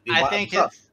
I think it's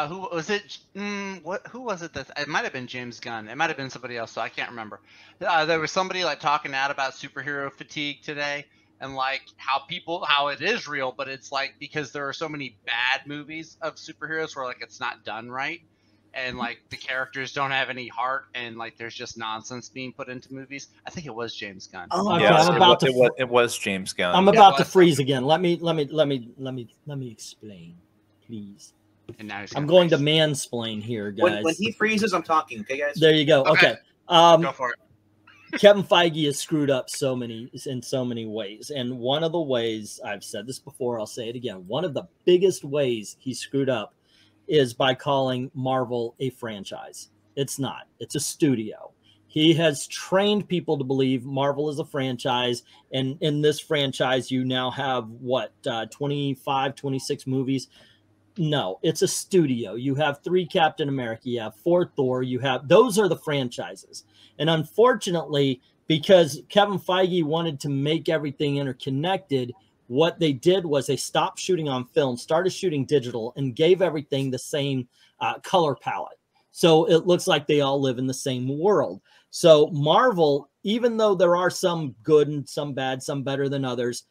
who was it? Who was it? That it might have been James Gunn. It might have been somebody else. So I can't remember. There was somebody like talking out about superhero fatigue today, and like how it is real, but it's like because there are so many bad movies of superheroes where like it's not done right, and like the characters don't have any heart, and like there's just nonsense being put into movies. I think it was James Gunn. Oh, okay. Yeah, it was James Gunn. I'm about to freeze again. Let me explain, please. And now I'm going to mansplain here, guys. When he freezes, I'm talking. Okay, guys. There you go. Okay. Go for it. Kevin Feige has screwed up in so many ways, and one of the ways, I've said this before, I'll say it again. One of the biggest ways he screwed up is by calling Marvel a franchise. It's not. It's a studio. He has trained people to believe Marvel is a franchise, and in this franchise, you now have what 25, 26 movies. No, it's a studio. You have 3 Captain America, you have 4 Thor, those are the franchises. And unfortunately, because Kevin Feige wanted to make everything interconnected, what they did was they stopped shooting on film, started shooting digital, and gave everything the same color palette. So it looks like they all live in the same world. So Marvel, even though there are some good and some bad, some better than others,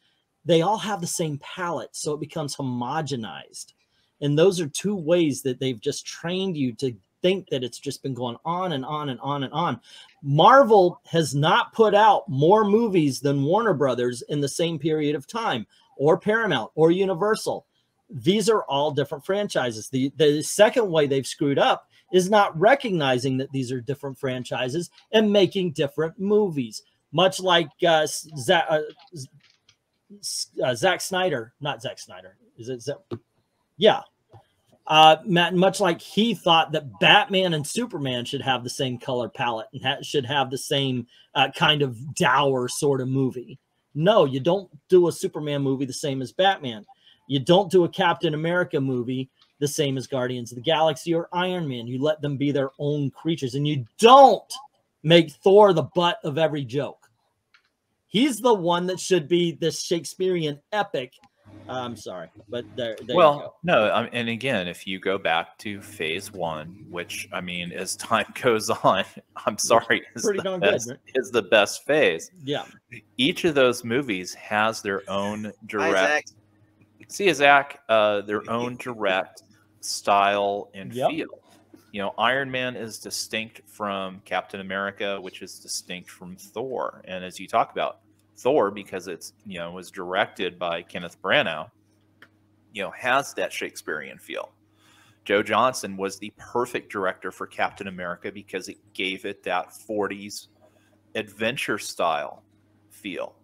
they all have the same palette. So it becomes homogenized. And those are 2 ways that they've just trained you to think that it's just been going on and on and on and on. Marvel has not put out more movies than Warner Brothers in the same period of time, or Paramount, or Universal. These are all different franchises. The second way they've screwed up is not recognizing that these are different franchises and making different movies. Much like Zack Snyder, not Zack Snyder. Is it Zack? Yeah. Matt, much like he thought that Batman and Superman should have the same color palette and should have the same kind of dour sort of movie. No, you don't do a Superman movie the same as Batman. You don't do a Captain America movie the same as Guardians of the Galaxy or Iron Man. You let them be their own creatures, and you don't make Thor the butt of every joke. He's the one that should be this Shakespearean epic. I'm sorry, but there you go. No, and again, if you go back to Phase 1, which, I mean, as time goes on, I'm sorry, is the best phase. Yeah. Each of those movies has their own direct... See, Zach, their own direct style and feel. You know, Iron Man is distinct from Captain America, which is distinct from Thor. And as you talk about, Thor, because it's, you know, was directed by Kenneth Branagh, you know, has that Shakespearean feel. Joe Johnston was the perfect director for Captain America because it gave it that 40s adventure style feel.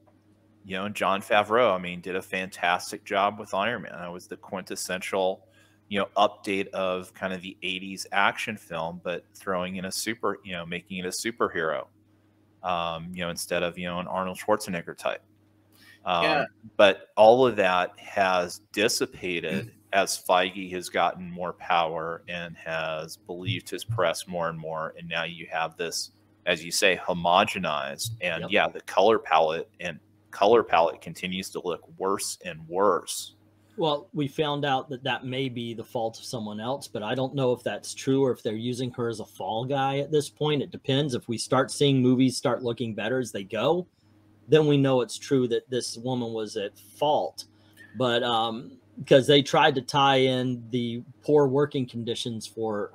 You know, and Jon Favreau, I mean, did a fantastic job with Iron Man. That was the quintessential, you know, update of kind of the 80s action film, but throwing in making it a superhero. You know, instead of, you know, an Arnold Schwarzenegger type. But all of that has dissipated as Feige has gotten more power and has believed his press more and more. And now you have this, as you say, homogenized. And yeah, the color palette continues to look worse and worse. Well, we found out that may be the fault of someone else, but I don't know if that's true or if they're using her as a fall guy at this point. It depends. If we start seeing movies start looking better as they go, then we know it's true that this woman was at fault. But because they tried to tie in the poor working conditions for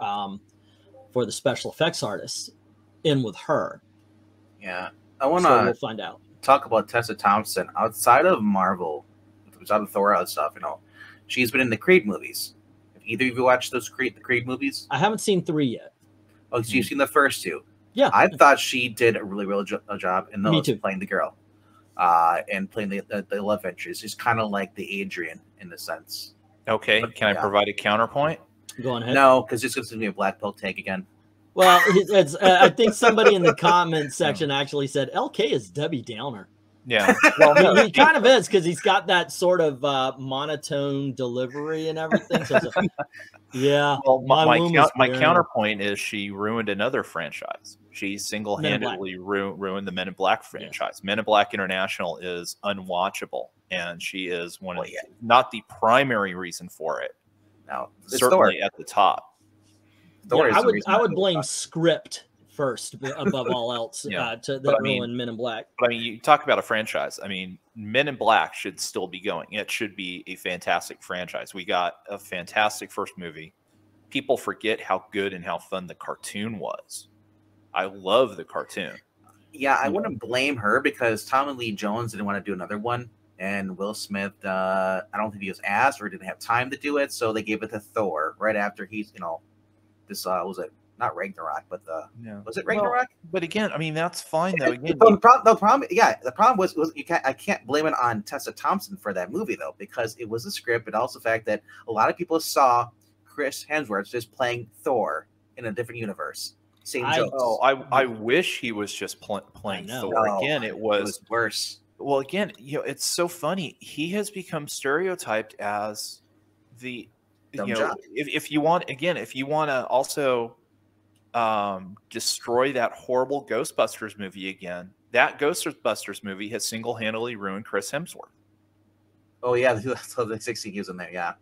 the special effects artists in with her. Yeah, I want to we'll find out. Talk about Tessa Thompson outside of Marvel. Out of Thor and stuff, you know, she's been in the Creed movies. Have either of you watched the Creed movies? I haven't seen 3 yet. Oh, so you've seen the first 2? Yeah, I thought she did a really job in those. Me too. Playing the girl, and playing the love interest. She's kind of like the Adrian in a sense. Okay, can I provide a counterpoint? Go on ahead. No, because it's going to be a black pill take again. Well, I think somebody in the comments section actually said LK is Debbie Downer. Yeah, well, he kind of is because he's got that sort of monotone delivery and everything. So yeah. Well, my counterpoint is she ruined another franchise. She single-handedly ruined the Men in Black franchise. Men in Black International is unwatchable, and she is one of not the primary reason for it, Now, certainly at the top. Thor yeah, is I would blame script first above all else Yeah. that ruined Men in Black. But I mean, you talk about a franchise. I mean, Men in Black should still be going. It should be a fantastic franchise. We got a fantastic first movie. People forget how good and how fun the cartoon was. I love the cartoon. Yeah, I wouldn't blame her because Tommy Lee Jones didn't want to do another one, and Will Smith, I don't think he was asked or didn't have time to do it, so they gave it to Thor right after he's, this was it not Ragnarok, but was it Ragnarok? Well, but again, I mean that's fine though. Again, the problem was I can't blame it on Tessa Thompson for that movie though, because it was the script, but also the fact that a lot of people saw Chris Hemsworth just playing Thor in a different universe. Same jokes. I wish he was just playing Thor. No, again, it was worse. Well, again, it's so funny. He has become stereotyped as the if you want to also destroy that horrible Ghostbusters movie again. That Ghostbusters movie has single-handedly ruined Chris Hemsworth. Oh yeah, so the 60 he was in there.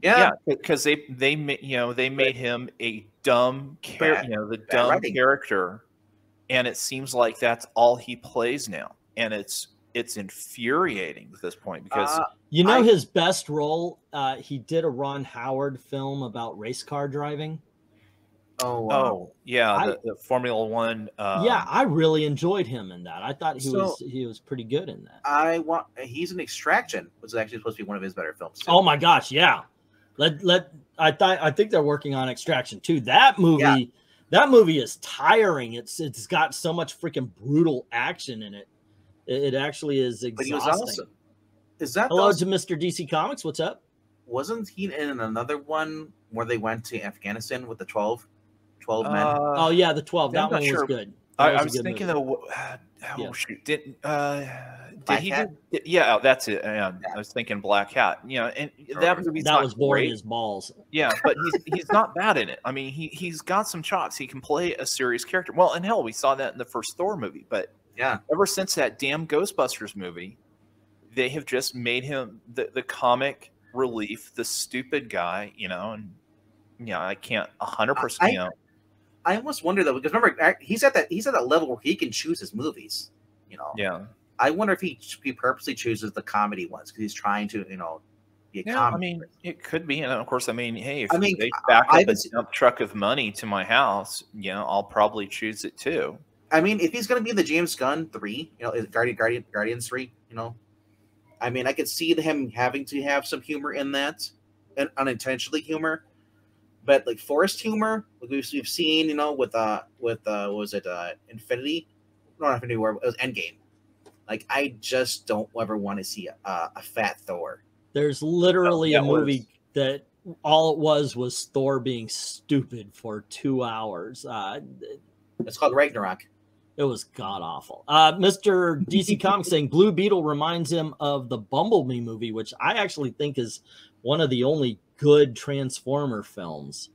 Yeah, because they made him a dumb character, and it seems like that's all he plays now, and it's infuriating at this point because his best role, he did a Ron Howard film about race car driving. Oh, wow. The Formula One. I really enjoyed him in that. I thought he was pretty good in that. He's in Extraction, which is actually supposed to be one of his better films too. Oh my gosh, yeah. I think they're working on Extraction too. That movie is tiring. It's got so much freaking brutal action in it. It actually is exhausting. But he was awesome. Is that hello to Mr. DC Comics? What's up? Wasn't he in another one where they went to Afghanistan with the 12 men? Oh yeah, the 12. That one was good. I was thinking though. Shoot! Did he? Yeah, that's it. I was thinking Black Hat. And that was boring as balls. Yeah, but he's not bad in it. I mean, he's got some chops. He can play a serious character. Well, and hell, we saw that in the first Thor movie. But ever since that damn Ghostbusters movie, they have just made him the comic relief, the stupid guy. And I can't 100%. I almost wonder though, because remember he's at that level where he can choose his movies. Yeah. I wonder if he purposely chooses the comedy ones because he's trying to, be a comedy. I mean, it could be, and of course, I mean, hey, if they back up a dump truck of money to my house, I'll probably choose it too. I mean, if he's going to be in the James Gunn 3, Guardians 3, I mean, I could see him having to have some humor in that, and unintentionally humor. But like forced humor, like we've seen, with what was it, Infinity? Not Infinity War, it was Endgame. Like I just don't ever want to see a fat Thor. There's literally a movie that all it was Thor being stupid for 2 hours. It's called Ragnarok. It was god awful. Mr. DC Comics saying Blue Beetle reminds him of the Bumblebee movie, which I actually think is one of the only good Transformer films.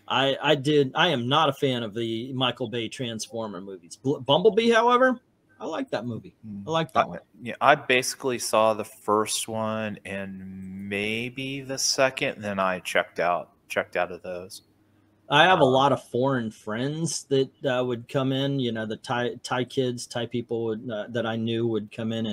I am not a fan of the Michael Bay Transformer movies. Bumblebee, however, I like that movie. I like that one. Yeah, I basically saw the first one and maybe the second, then I checked out of those. I have a lot of foreign friends that would come in. The Thai kids, Thai people that I knew would come in,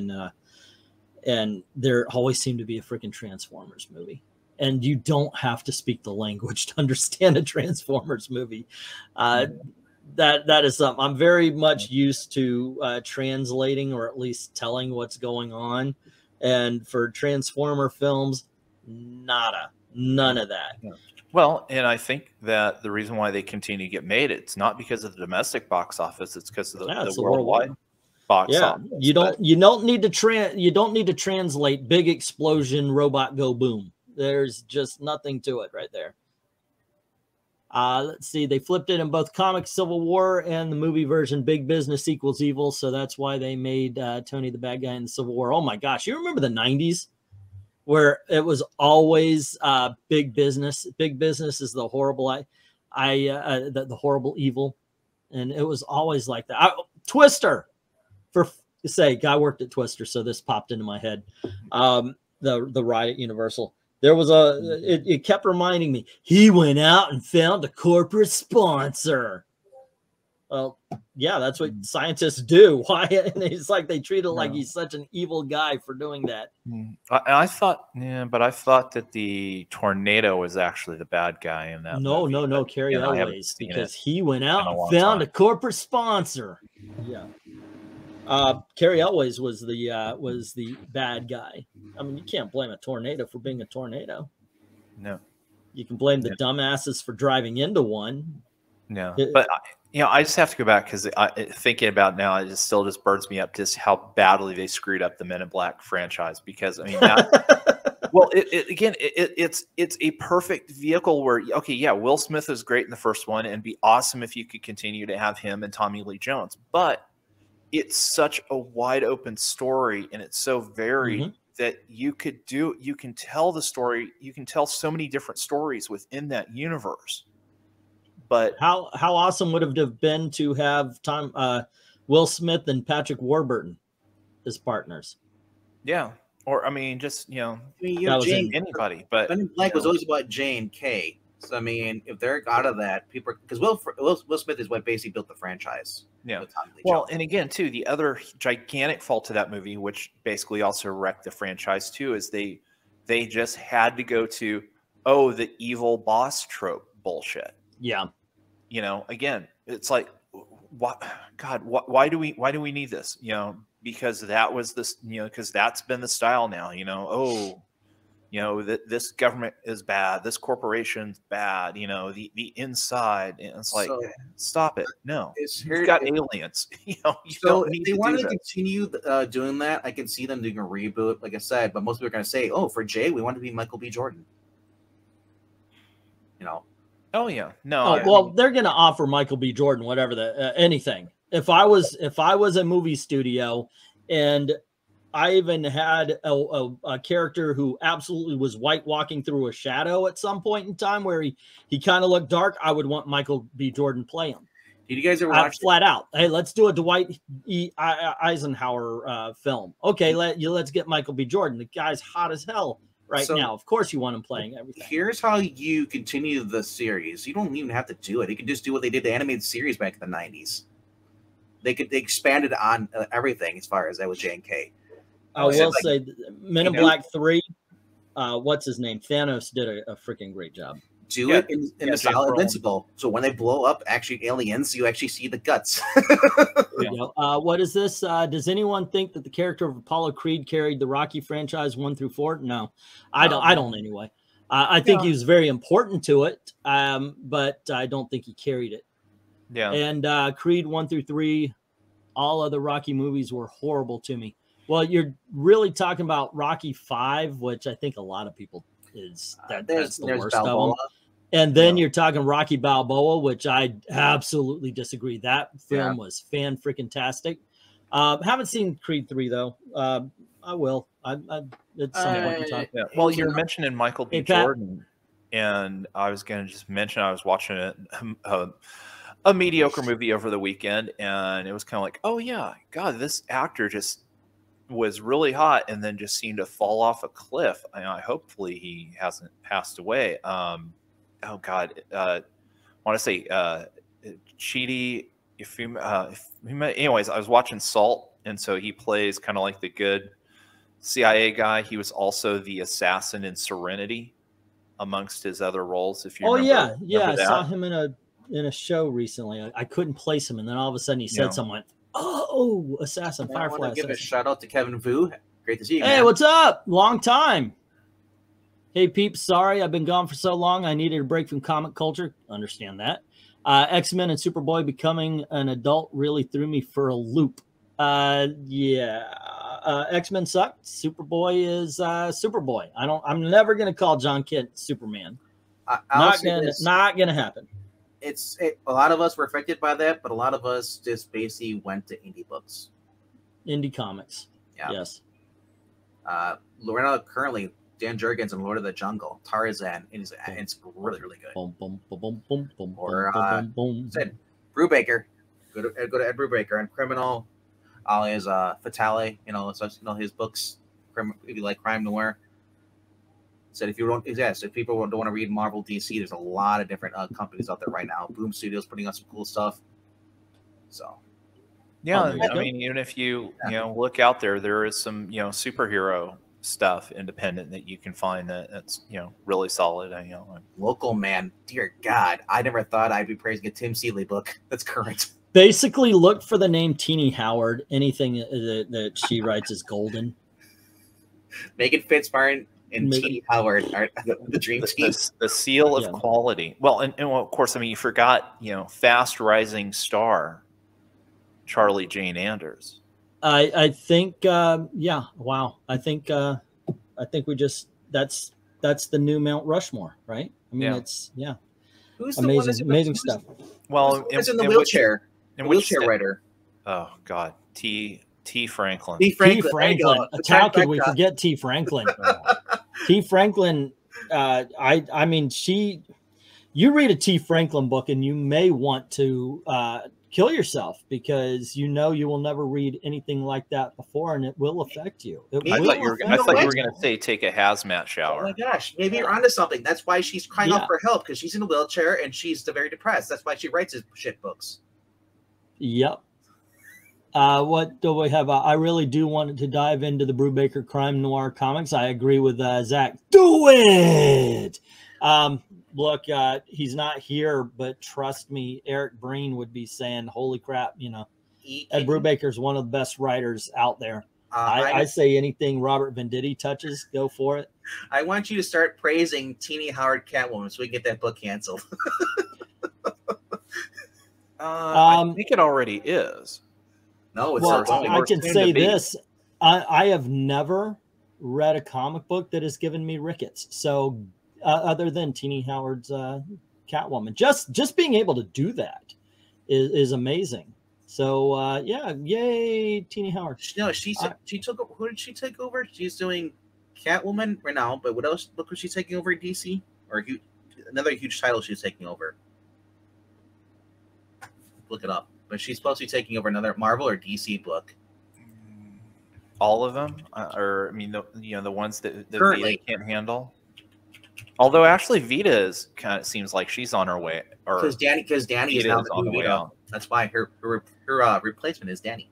and there always seemed to be a freaking Transformers movie. And you don't have to speak the language to understand a Transformers movie. That is something I'm very much used to translating, or at least telling what's going on. And for Transformer films, none of that. Yeah. Well, and I think that the reason why they continue to get made, it's not because of the domestic box office; it's because of the worldwide box office. You don't need to translate big explosion, robot go boom. There's just nothing to it right there. Let's see. They flipped it in both comics, Civil War, and the movie version, Big Business Equals Evil. So that's why they made Tony the bad guy in the Civil War. Oh my gosh. You remember the 90s where it was always big business. Big business is the horrible, the horrible evil. And it was always like that. Twister, for sake, I worked at Twister, so this popped into my head. The ride at Universal. There was it kept reminding me, he went out and found a corporate sponsor. Well, yeah, that's what scientists do. Why? And it's like they treat it like he's such an evil guy for doing that. I thought, but I thought that the tornado was actually the bad guy in that. No, movie, no, Carrie Elways, because he went out and found a corporate sponsor. Yeah. Carrie Elways was the bad guy. I mean, you can't blame a tornado for being a tornado. No. You can blame the dumbasses for driving into one. No, but I just have to go back because thinking about it now, it still just burns me up just how badly they screwed up the Men in Black franchise. Because I mean, well, it's a perfect vehicle where Will Smith is great in the first one, and be awesome if you could continue to have him and Tommy Lee Jones, but it's such a wide open story, and it's so varied that you can tell the story. You can tell so many different stories within that universe. But how awesome would it have been to have Will Smith and Patrick Warburton as partners? Yeah. Or I mean, just anybody. But Men in Black was always about J and K. So I mean, if they're out of that, people because Will Smith is what basically built the franchise. Yeah. Well, and again, too, the other gigantic fault to that movie, which basically also wrecked the franchise too, is they just had to go to the evil boss trope bullshit. Yeah. Again, it's like, why do we need this? Because that was this, because that's been the style now. This government is bad. This corporation's bad. The inside. And it's like, stop it. No, you've got aliens. You don't need they want to continue doing that. I can see them doing a reboot, like I said. But most people are going to say, for Jay, we want to be Michael B. Jordan. Oh yeah, no. Well, they're going to offer Michael B. Jordan whatever anything. If I was a movie studio, and I even had a character who absolutely was white walking through a shadow at some point in time where he kind of looked dark, I would want Michael B. Jordan play him. Did you guys ever watch flat out? Hey, let's do a Dwight Eisenhower film. Okay, let's get Michael B. Jordan. The guy's hot as hell. Now, of course, you want him playing everything. Here's how you continue the series. You don't even have to do it. You can just do what they did the animated series back in the 90s. They expanded on everything as far as that was J&K. I will say, Men in Black 3. What's his name? Thanos did a freaking great job. Do it in the style of Invincible. So when they blow up actually aliens, you actually see the guts. What is this? Does anyone think that the character of Apollo Creed carried the Rocky franchise 1 through 4? No, I don't anyway. I think he was very important to it, but I don't think he carried it. Yeah. And Creed 1 through 3, all other Rocky movies were horrible to me. Well, you're really talking about Rocky 5, which I think a lot of people that's the worst Balboa. Of them. And then you're talking Rocky Balboa, which I absolutely disagree. That film was fan-freaking-tastic. Haven't seen Creed 3, though. I will. It's some point in time. Yeah. Well, you're mentioning Michael B. Jordan, and I was going to just mention I was watching a mediocre movie over the weekend, and it was kind of like, oh, yeah, God, this actor just was really hot and then just seemed to fall off a cliff. Hopefully he hasn't passed away. Oh God, I want to say Chidi Ifuma. Anyways, I was watching Salt, and so he plays kind of like the good CIA guy. He was also the assassin in Serenity, amongst his other roles. If you remember I saw him in a show recently. I couldn't place him, and then all of a sudden he said something. Oh, assassin, Firefly. I want to give a shout out to Kevin Vu. Great to see you. Hey, man. What's up? Long time. Hey, peeps, sorry I've been gone for so long. I needed a break from comic culture. Understand that. X-Men and Superboy becoming an adult really threw me for a loop. X-Men sucked. Superboy is Superboy. I'm never going to call John Kent Superman. Not going to happen. A lot of us were affected by that, but a lot of us just basically went to indie books. Indie comics. Yeah. Yes. Lorena currently Dan Jurgens and Lord of the Jungle, Tarzan, and it's really, really good. Said Brubaker, go to Ed Brubaker and Criminal, all his Fatale, his books, if you like crime noir. So if you don't, yes, if people don't want to read Marvel, DC, there's a lot of different companies out there right now. Boom Studios putting out some cool stuff. So. Yeah, I mean, even if you look out there, there is some superhero stuff independent that you can find that's really solid. Local, man, dear God, I never thought I'd be praising a Tim Seeley book that's current. Basically, look for the name Teenie Howard. Anything that she writes is golden. Megan Fitzmartin and Teenie Howard are the dream team. The seal of quality. Well, and of course, I mean, you forgot fast rising star Charlie Jane Anders. I think yeah, wow. I think we just that's the new Mount Rushmore, right? I mean, it's Who's amazing stuff. Well, who's in the wheelchair? The wheelchair writer. Oh God, T. Franklin. T. Franklin. How could we forget T. Franklin? T. Franklin. I mean, you read a T. Franklin book and you may want to kill yourself because you will never read anything like that before, and it will affect you. I thought you were going to say take a hazmat shower. Oh my gosh, maybe you're onto something. That's why she's crying out for help, because she's in a wheelchair and she's very depressed. That's why she writes his shit books. Yep. What do we have? I really do want to dive into the Brubaker crime noir comics. I agree with Zach. Do it. Look, he's not here, but trust me, Eric Breen would be saying, holy crap, Ed Brubaker's one of the best writers out there. I say anything Robert Venditti touches, go for it. I want you to start praising Teenie Howard Catwoman so we can get that book canceled. I think it already is. No, it's I can say this. I have never read a comic book that has given me rickets. So other than Teenie Howard's Catwoman, just being able to do that is amazing. So yeah, yay, Teenie Howard. No, she took. Who did she take over? She's doing Catwoman right now. But what else? Look, was she taking over in DC? Or another huge title she's taking over. Look it up. But she's supposed to be taking over another Marvel or DC book. All of them, or I mean, the ones that currently Vita can't handle. Although actually, Vita seems like she's on her way. Because Danny is now on the way out. That's why her replacement is Danny.